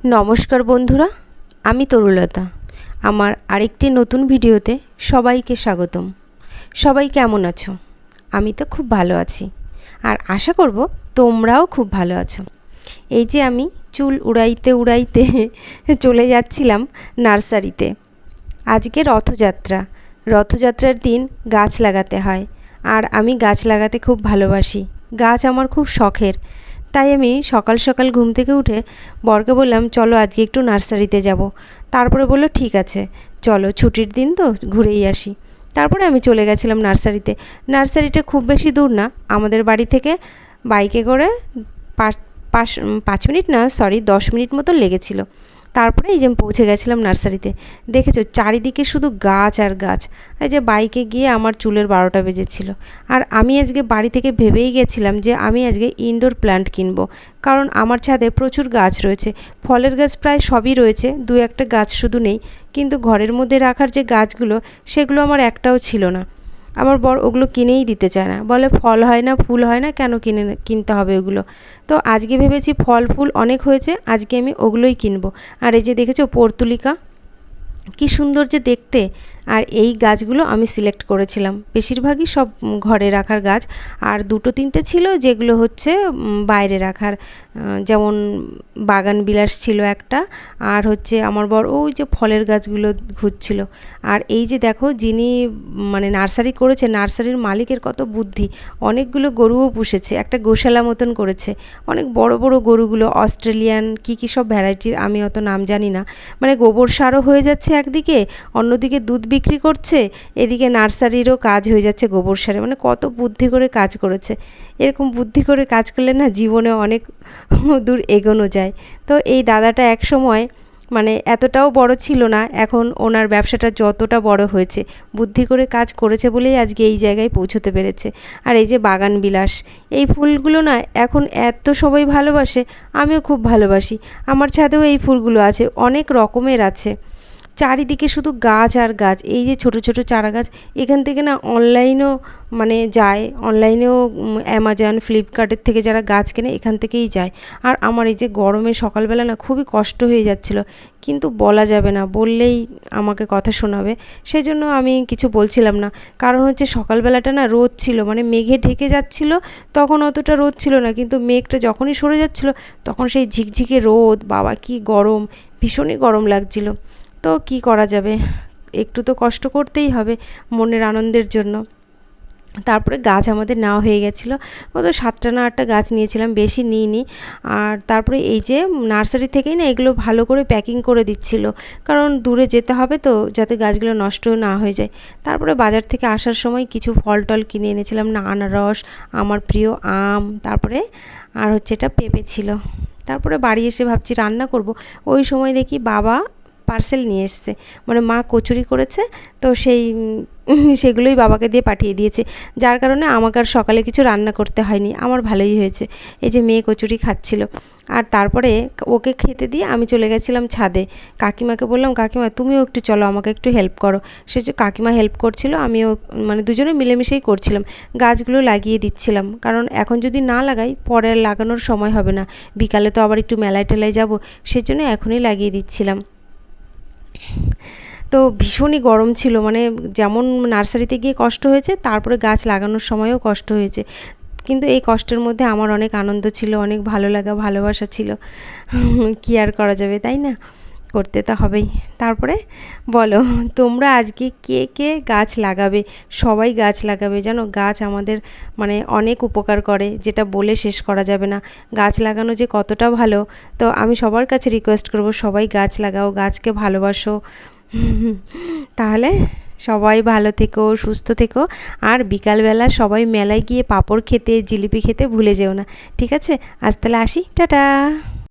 নমস্কার বন্ধুরা, আমি তরুলতা। আমার আরেকটি নতুন ভিডিওতে সবাইকে স্বাগতম। সবাই কেমন আছো? আমি তো খুব ভালো আছি, আর আশা করব তোমরাও খুব ভালো আছো। এই যে আমি চুল উড়াইতে উড়াইতে চলে যাচ্ছিলাম নার্সারিতে। আজকে রথযাত্রার দিন গাছ লাগাতে হয়, আর আমি গাছ লাগাতে খুব ভালোবাসি। গাছ আমার খুব শখের। তাই আমি সকাল সকাল ঘুম থেকে উঠে বরকে বললাম, চলো আজকে একটু নার্সারিতে যাব। তারপরে বললো ঠিক আছে চলো, ছুটির দিন তো ঘুরেই আসি। তারপরে আমি চলে গেছিলাম নার্সারিতে। নার্সারিটা খুব বেশি দূর না, আমাদের বাড়ি থেকে বাইকে করে 5 মিনিট না, 10 মিনিট মতো লেগেছিল। তারপরে এই যে আমি পৌঁছে গেছিলাম নার্সারিতে। দেখেছো চারিদিকে শুধু গাছ আর গাছ। এই যে বাইকে গিয়ে আমার চুলের 12টা বেজেছিল। আর আমি আজকে বাড়ি থেকে ভেবেই গেছিলাম যে আমি আজকে ইনডোর প্ল্যান্ট কিনবো, কারণ আমার ছাদে প্রচুর গাছ রয়েছে। ফলের গাছ প্রায় সবই রয়েছে, 2-1টা গাছ শুধু নেই। কিন্তু ঘরের মধ্যে রাখার যে গাছগুলো, সেগুলো আমার একটাও ছিল না। আমার বর ওগুলো কিনেই দিতে চায় না, বলে ফল হয় না, ফুল হয় না, কেন কিনতে হবে ওগুলো। তো আজকে ভেবেছি ফল ফুল অনেক হয়েছে, আজকে আমি ওগুলোই কিনবো। আর এই যে দেখেছো পর্তুলিকা, কি সুন্দর যে দেখতে। আর এই গাছগুলো আমি সিলেক্ট করেছিলাম, বেশিরভাগই সব ঘরে রাখার গাছ। আর 2-3টে ছিল যেগুলো হচ্ছে বাইরে রাখার, যেমন বাগান বিলাস ছিল একটা, আর হচ্ছে আমার বর ওই যে ফলের গাছগুলো খুঁজছিল। আর এই যে দেখো, যিনি মানে নার্সারি করেছে, নার্সারির মালিকের কত বুদ্ধি। অনেকগুলো গরুও পুষেছে, একটা গোশালা মতন করেছে। অনেক বড় বড় গরুগুলো, অস্ট্রেলিয়ান কী সব ভ্যারাইটির, আমি অত নাম জানি না। মানে গোবর সারও হয়ে যাচ্ছে একদিকে, অন্যদিকে দুধ বিক্রি করছে, এদিকে নার্সারিরও কাজ হয়ে যাচ্ছে গোবর সারে। মানে কত বুদ্ধি করে কাজ করেছে। এরকম বুদ্ধি করে কাজ করলে না জীবনে অনেক দূর এগোনো যায়। তো এই দাদাটা এক সময় মানে এতটাও বড় ছিল না, এখন ওনার ব্যবসাটা যতটা বড় হয়েছে, বুদ্ধি করে কাজ করেছে বলেই আজকে এই জায়গায় পৌঁছতে পেরেছে। আর এই যে বাগান বিলাস, এই ফুলগুলো না এখন এত সবাই ভালোবাসে, আমিও খুব ভালোবাসি। আমার ছাদেও এই ফুলগুলো আছে, অনেক রকমের আছে। চারিদিকে শুধু গাছ আর গাছ। এই যে ছোট ছোট চারা গাছ, এখান থেকে না অনলাইনেও মানে যায়, অনলাইনেও অ্যামাজন ফ্লিপকার্টের থেকে যারা গাছ কেনে এখান থেকেই যায়। আর আমার এই যে গরমে সকালবেলা না খুবই কষ্ট হয়ে যাচ্ছিল, কিন্তু বলা যাবে না, বললেই আমাকে কথা শোনাবে, সেই জন্য আমি কিছু বলছিলাম না। কারণ হচ্ছে সকালবেলাটা না রোদ ছিল, মানে মেঘে ঢেকে যাচ্ছিল, তখন অতটা রোদ ছিল না, কিন্তু মেঘটা যখনই সরে যাচ্ছিল তখন সেই ঝিকঝিকে রোদ, বাবা কি গরম, ভীষণই গরম লাগছিল। তো কি করা যাবে, একটু তো কষ্ট করতেই হবে মনের আনন্দের জন্য। তারপরে গাছ আমাদের নেওয়া হয়ে গেছিলো, কত 7টা না 8টা গাছ নিয়েছিলাম, বেশি নিইনি। আর তারপরে এই যে নার্সারি থেকেই না এগুলো ভালো করে প্যাকিং করে দিচ্ছিল, কারণ দূরে যেতে হবে তো, যাতে গাছগুলো নষ্ট না হয়ে যায়। তারপরে বাজার থেকে আসার সময় কিছু ফল টল কিনে এনেছিলাম, না আনারস, আমার প্রিয় আম, তারপরে আর হচ্ছে এটা পেঁপে ছিল। তারপরে বাড়ি এসে ভাবছি রান্না করব, ওই সময় দেখি বাবা পার্সেল নিয়ে এসছে, মানে মা কচুরি করেছে, তো সেগুলোই বাবাকে দিয়ে পাঠিয়ে দিয়েছে, যার কারণে আমাকে আর সকালে কিছু রান্না করতে হয়নি, আমার ভালোই হয়েছে। এই যে মেয়ে কচুরি খাচ্ছিল, আর তারপরে ওকে খেতে দিয়ে আমি চলে গেছিলাম ছাদে। কাকিমাকে বললাম, কাকিমা তুমিও একটু চলো, আমাকে একটু হেল্প করো। সে যে কাকিমা হেল্প করছিল, আমিও মানে দুজনে মিলেমিশেই করছিলাম, গাছগুলো লাগিয়ে দিচ্ছিলাম। কারণ এখন যদি না লাগাই পরে লাগানোর সময় হবে না, বিকালে তো আবার একটু মেলায় টেলায় যাবো, সেজন্য এখনই লাগিয়ে দিচ্ছিলাম। তো ভীষণই গরম ছিল, মানে যেমন নার্সারিতে গিয়ে কষ্ট হয়েছে, তারপরে গাছ লাগানোর সময়ও কষ্ট হয়েছে, কিন্তু এই কষ্টের মধ্যে আমার অনেক আনন্দ ছিল, অনেক ভালো লাগা ভালোবাসা ছিল। কি আর করা যাবে, তাই না, করতে তো হবেই। তারপরে বলো তোমরা আজকে কে কে গাছ লাগাবে? সবাই গাছ লাগাবে, জানো গাছ আমাদের মানে অনেক উপকার করে, যেটা বলে শেষ করা যাবে না। গাছ লাগানো যে কতটা ভালো, তো আমি সবার কাছে রিকোয়েস্ট করব, সবাই গাছ লাগাও, গাছকে ভালোবাসো। তাহলে সবাই ভালো থেকো, সুস্থ থেকো, আর বিকালবেলা সবাই মেলায় গিয়ে পাঁপড় খেতে, জিলিপি খেতে ভুলে যেও না, ঠিক আছে? আজ তাহলে আসি, টাটা।